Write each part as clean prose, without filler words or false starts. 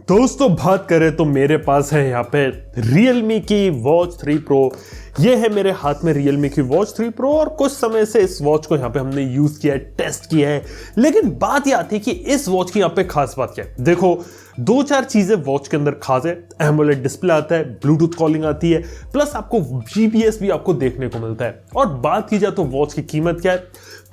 दोस्तों बात करें तो मेरे पास है यहाँ पे Realme की Watch 3 Pro। ये है मेरे हाथ में Realme की Watch 3 Pro और कुछ समय से इस वॉच को यहाँ पे हमने यूज किया है, टेस्ट किया है। लेकिन बात ये आती है कि इस वॉच की यहाँ पे खास बात क्या है। देखो, दो चार चीजें वॉच के अंदर खास है। एमोलेड डिस्प्ले आता है, ब्लूटूथ कॉलिंग आती है, प्लस आपको जीपीएस भी आपको देखने को मिलता है। और बात की जाए तो वॉच की कीमत क्या है,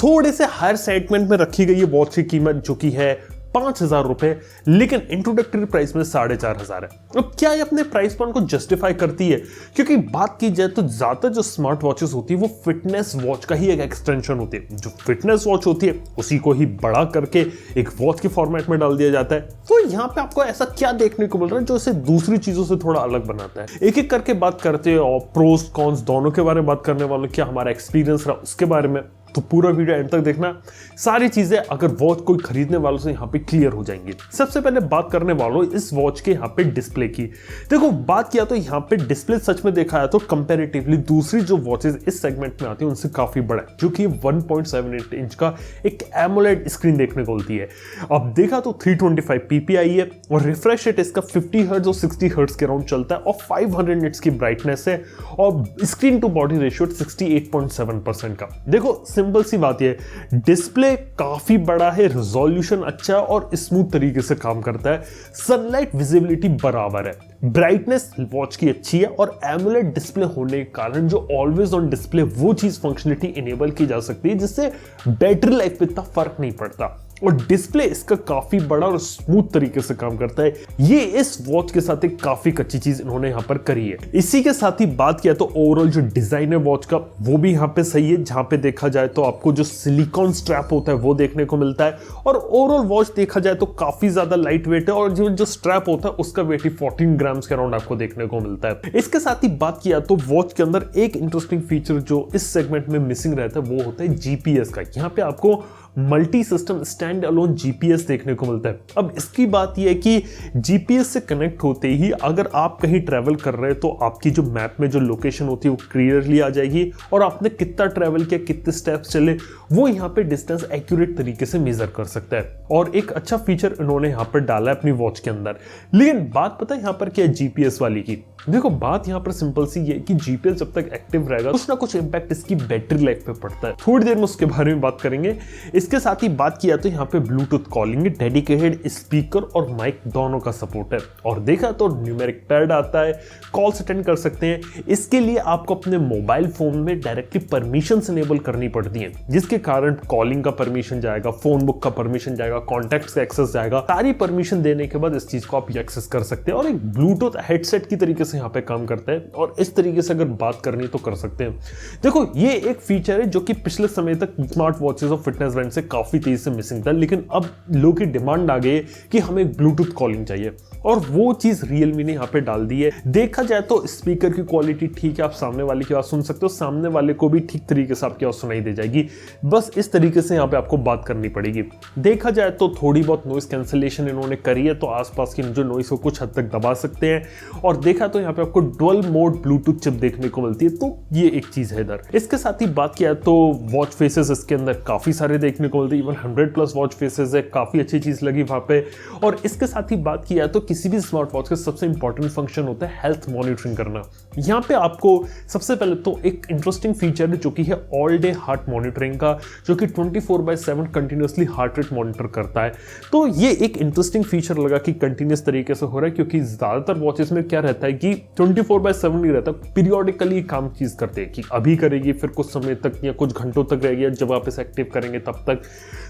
थोड़े से हायर सेगमेंट में रखी गई है वॉच की कीमत, जो कि है 5,000 रुपए, लेकिन इंट्रोडक्टरी प्राइस में 4,500 है। अब क्या ये अपने प्राइस पॉइंट को जस्टिफाई करती है? क्योंकि बात की जाए तो ज्यादा जो स्मार्ट वॉचेस होती है वो फिटनेस वॉच का ही एक एक्सटेंशन होती है। जो फिटनेस वॉच होती है उसी को ही बड़ा करके एक वॉच के फॉर्मेट में डाल दिया जाता है। तो यहाँ पे आपको ऐसा क्या देखने को मिल रहा है जो इसे दूसरी चीजों से थोड़ा अलग बनाता है? एक एक करके बात करते हैं और प्रोस कॉन्स दोनों के बारे में बात करने वालों, क्या हमारा एक्सपीरियंस रहा उसके बारे में। तो पूरा वीडियो एंड तक देखना, सारी चीजें अगर वॉच कोई खरीदने वालों से यहाँ पे क्लियर हो जाएंगी। सबसे पहले बात करने वालों इस वॉच के यहाँ पे डिस्प्ले की। देखो, बात किया तो यहाँ पे डिस्प्ले सच में देखा है तो कंपैरेटिवली दूसरी जो वॉचेस इस सेगमेंट में आती है उनसे काफी बड़ा है, जो कि 1.78 इंच का एक एमोलेड स्क्रीन देखने को मिलती है। अब देखा तो 325 ppi है और रिफ्रेश रेट इसका 50 हर्ट्ज और 60 हर्ट्ज के अराउंड चलता है और 500 निट्स की ब्राइटनेस है और स्क्रीन टू बॉडी रेशियो 68.7% का। देखो, सिंपल सी बात है, डिस्प्ले काफी बड़ा है, रिजोल्यूशन अच्छा और स्मूथ तरीके से काम करता है, सनलाइट विजिबिलिटी बराबर है, ब्राइटनेस वॉच की अच्छी है और एमोलेड डिस्प्ले होने के कारण जो ऑलवेज ऑन डिस्प्ले वो चीज फंक्शनलिटी इनेबल की जा सकती है जिससे बैटरी लाइफ पे इतना फर्क नहीं पड़ता। और डिस्प्ले इसका काफी बड़ा और स्मूथ तरीके से काम करता है। ये इस वॉच के साथ एक काफी अच्छी चीज इन्होंने यहाँ पर करी है। इसी के साथ ही बात किया तो ओवरऑल जो डिजाइन है वॉच का वो भी यहाँ पे सही है। जहां पे देखा जाए तो आपको जो सिलिकॉन स्ट्रैप होता है वो देखने को मिलता है और ओवरऑल वॉच देखा जाए तो काफी ज्यादा लाइट वेट है और जो स्ट्रैप होता है उसका वेट ही 14 ग्राम्स के अराउंड आपको देखने को मिलता है। इसके साथ ही बात किया तो वॉच के अंदर एक इंटरेस्टिंग फीचर जो इस सेगमेंट में मिसिंग रहता है वो होता है जीपीएस का। यहाँ पे आपको multi system stand alone GPS देखने को मिलता है। अब इसकी बात यह है कि जीपीएस से कनेक्ट होते ही अगर आप कहीं ट्रैवल कर रहे हैं तो आपकी जो मैप में जो लोकेशन होती है वो क्लियरली आ जाएगी और आपने कितना ट्रैवल किया, कितने स्टेप्स चले, वो यहाँ पे डिस्टेंस एक्यूरेट तरीके से मेजर कर सकता है। और एक अच्छा फीचर इन्होंने यहाँ पर डाला है अपनी वॉच के अंदर। लेकिन बात पता है यहाँ पर क्या है जीपीएस वाली की? देखो, बात यहाँ पर सिंपल सी है कि जीपीएस जब तक एक्टिव रहेगा कुछ ना कुछ इंपैक्ट इसकी बैटरी लाइफ पे पड़ता है। थोड़ी देर में उसके बारे में बात करेंगे। इसके साथ ही बात किया तो यहाँ पे ब्लूटूथ कॉलिंग, डेडिकेटेड स्पीकर और माइक दोनों का सपोर्ट है और देखा तो न्यूमेरिक पैड आता है, कॉल्स अटेंड कर सकते हैं। इसके लिए आपको अपने मोबाइल फोन में डायरेक्टली परमिशंस इनेबल करनी पड़ती हैं, जिसके कारण कॉलिंग का परमिशन जाएगा, फोन बुक का परमिशन जाएगा, कॉन्टैक्ट्स का एक्सेस जाएगा। सारी परमिशन देने के बाद इस चीज को आप एक्सेस कर सकते हैं और एक ब्लूटूथ हेडसेट की तरीके से यहाँ पे काम करता है और इस तरीके से अगर बात करनी तो कर सकते हैं। देखो, ये एक फीचर है जो कि पिछले समय तक स्मार्ट वॉचेस और फिटनेस बैंड से काफी तेजी से मिसिंग था, लेकिन अब लोगों की डिमांड आ गई कि हमें ब्लूटूथ कॉलिंग चाहिए और वो चीज Realme ने यहाँ पे डाल दी है। देखा जाए तो स्पीकर की क्वालिटी ठीक है, आप सामने वाले की आवाज सुन सकते हो, सामने वाले को भी ठीक तरीके से आपकी आवाज सुनाई दे जाएगी। बस इस तरीके से यहाँ पे आपको बात करनी पड़ेगी। देखा जाए तो थोड़ी बहुत नॉइस कैंसिलेशन इन्होंने करी है, तो आसपास की जो नॉइस को कुछ हद तक दबा सकते हैं। और देखा तो यहाँ पे आपको डुअल मोड ब्लूटूथ चिप देखने को मिलती है, तो ये एक चीज है इधर। इसके साथ ही बात किया तो वॉच फेसेस इसके अंदर काफी सारे देखने को मिलते हैं, इवन 100+ वॉच फेसेस है, काफी अच्छी चीज लगी वहां पे। और इसके साथ ही बात किया तो किसी भी स्मार्ट वॉच का सबसे इंपॉर्टेंट फंक्शन होता है हेल्थ मॉनिटरिंग करना। यहाँ पे आपको सबसे पहले तो एक इंटरेस्टिंग फीचर है जो कि है ऑल डे हार्ट मॉनिटरिंग का, जो कि 24/7 कंटिन्यूअसली हार्ट रेट मॉनिटर करता है। तो ये एक इंटरेस्टिंग फीचर लगा कि कंटिन्यूस तरीके से हो रहा है, क्योंकि ज्यादातर वॉचेस में क्या रहता है कि 24/7 नहीं रहता, पीरियोडिकली काम चीज करते हैं कि अभी करेगी फिर कुछ समय तक या कुछ घंटों तक रहेगी, जब आप इसे एक्टिव करेंगे तब तक।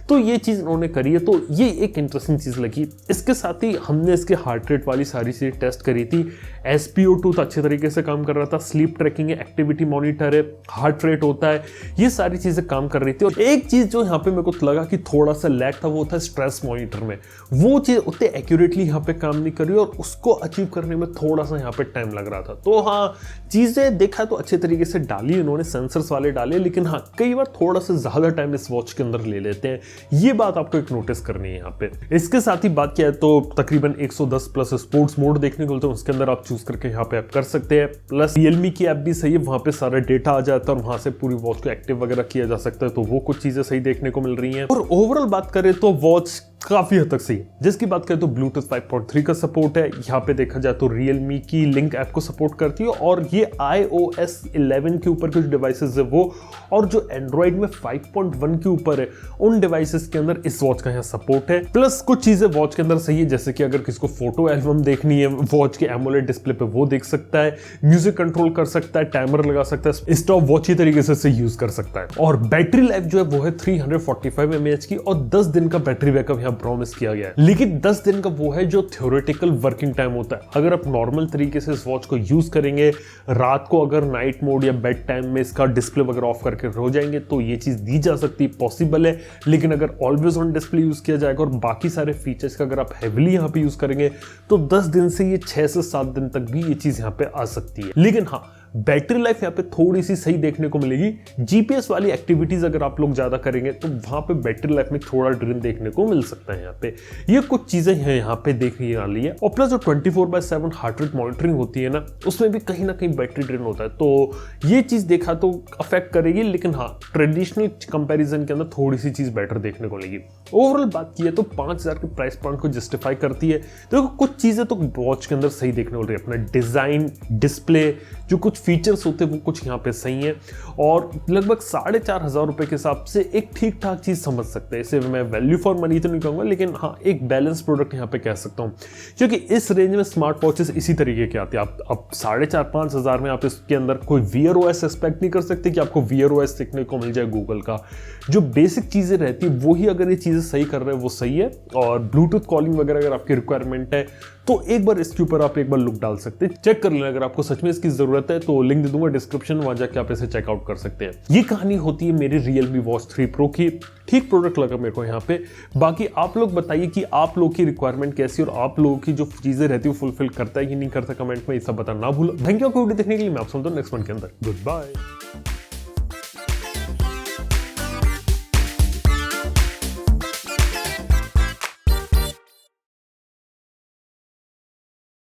तो ये चीज उन्होंने करी है, तो ये एक इंटरेस्टिंग चीज लगी। इसके साथ ही हमने इसके हार्ट रेट वाली सारी चीजें टेस्ट करी थी। SpO2 तो अच्छे तरीके से काम कर रहा था, स्लीप ट्रैकिंग है, एक्टिविटी मॉनिटर है, हार्ट रेट होता है, ये सारी चीजें काम कर रही थी। और एक चीज जो यहाँ पे मेरे को लगा कि थोड़ा सा लैग था वो था स्ट्रेस मॉनिटर में। वो चीज उतने एक्यूरेटली यहाँ पे काम नहीं कर रही और उसको अचीव करने में थोड़ा सा यहाँ पे टाइम लग रहा था। तो हाँ, चीजें देखा तो अच्छे तरीके से डाली इन्होंने, सेंसर्स वाले डाले, लेकिन हाँ कई बार थोड़ा सा ज्यादा टाइम इस वॉच के अंदर ले लेते हैं। ये बात आपको एक नोटिस करनी है यहाँ पे। इसके साथ ही बात किया है तो तकरीबन 110+ स्पोर्ट्स मोड देखने को मिलते हैं, उसके अंदर आप चूज करके यहाँ पे आप कर सकते हैं। प्लस Realme की ऐप भी सही है, वहां पे सारा डेटा आ जाता है और वहां से पूरी वॉच को एक्टिव वगैरह किया जा सकता है, तो वो कुछ चीजें सही देखने को मिल रही हैं। और ओवरऑल बात करें तो वॉच काफी हद तक सही है। जिसकी बात करें तो ब्लूटूथ 5.3 का सपोर्ट है। यहाँ पे देखा जाए तो Realme की लिंक ऐप को सपोर्ट करती है और ये iOS 11 के ऊपर कुछ डिवाइसेस है वो, और जो एंड्रॉइड में 5.1 के ऊपर है उन डिवाइसेस के अंदर इस वॉच का यहाँ सपोर्ट है। प्लस कुछ चीजें वॉच के अंदर सही है, जैसे कि अगर किसी को फोटो एल्बम देखनी है वॉच के एमोलेड डिस्प्ले पे वो देख सकता है, म्यूजिक कंट्रोल कर सकता है, टाइमर लगा सकता है, स्टॉप वॉच ही तरीके से यूज कर सकता है। और बैटरी लाइफ जो है वो है 345 mAh की और 10 दिन का बैटरी बैकअप यहाँ प्रॉमिस किया गया है। लेकिन 10 दिन का वो है जो थ्योरेटिकल वर्किंग टाइम होता है। अगर आप नॉर्मल तरीके से इस वॉच को यूज करेंगे, रात को अगर नाइट मोड या बेड टाइम में इसका डिस्प्ले वगैरह ऑफ करके हो जाएंगे तो ये चीज दी जा सकती है, पॉसिबल है। लेकिन अगर ऑलवेज ऑन डिस्प्ले यूज किया जाएगा और बाकी सारे फीचर्स का अगर आप हेविली यहाँ पे यूज करेंगे तो 10 दिन से ये 6 से 7 दिन तक भी ये चीज यहाँ पे आ सकती है। लेकिन हाँ, बैटरी लाइफ यहाँ पे थोड़ी सी सही देखने को मिलेगी। जीपीएस वाली एक्टिविटीज अगर आप लोग ज्यादा करेंगे तो वहां पे बैटरी लाइफ में थोड़ा ड्रिम देखने को मिल सकता है। यहाँ पे ये कुछ चीजें हैं यहाँ पे देखने वाली है। और प्लस जो 24/7 हार्ट रेट मॉनिटरिंग होती है ना, उसमें भी कहीं ना कहीं बैटरी ड्रेन होता है, तो ये चीज देखा तो अफेक्ट करेगी। लेकिन हाँ, ट्रेडिशनल कंपेरिजन के अंदर थोड़ी सी चीज बेटर देखने को मिलेगी। ओवरऑल बात की है तो 5000 के प्राइस पॉइंट को जस्टिफाई करती है। देखो कुछ चीजें तो वॉच के अंदर सही देखने को मिल रही है, अपना डिजाइन, डिस्प्ले, जो कुछ फीचर्स होते हैं वो कुछ यहाँ पे सही है। और लगभग 4500 रुपए के हिसाब से एक ठीक ठाक चीज समझ सकते हैं। इसे मैं वैल्यू फॉर मनी तो नहीं कहूंगा, लेकिन हाँ एक बैलेंस प्रोडक्ट यहाँ पे कह सकता हूँ, क्योंकि इस रेंज में स्मार्ट वॉचेस इसी तरीके के आते हैं। आप अब 4500-5000 में आप इसके अंदर कोई Wear OS एक्सपेक्ट नहीं कर सकते कि आपको Wear OS देखने को मिल जाए गूगल का। जो बेसिक चीजें रहती है वही अगर ये चीजें सही कर रहे हैं वो सही है। और ब्लूटूथ कॉलिंग वगैरह अगर आपकी रिक्वायरमेंट है तो एक बार इसके ऊपर आप एक बार लुक डाल सकते हैं, चेक कर लेना। अगर आपको सच में इसकी जरूरत है तो लिंक दे दूंगा डिस्क्रिप्शन, वहां जाके आप इसे चेकआउट कर सकते हैं। ये कहानी होती है मेरी Realme Watch 3 Pro की। ठीक प्रोडक्ट लगा मेरे को यहाँ पे। बाकी आप लोग बताइए कि आप लोग की रिक्वायरमेंट कैसी और आप लोगों की जो चीजें रहती है फुलफिल करता है कि नहीं करता, कमेंट में ये सब बताना ना भूलो। थैंक यू आपको वीडियो देखने के लिए। मैं आपसे मिलता हूं नेक्स्ट वन के अंदर। Good bye.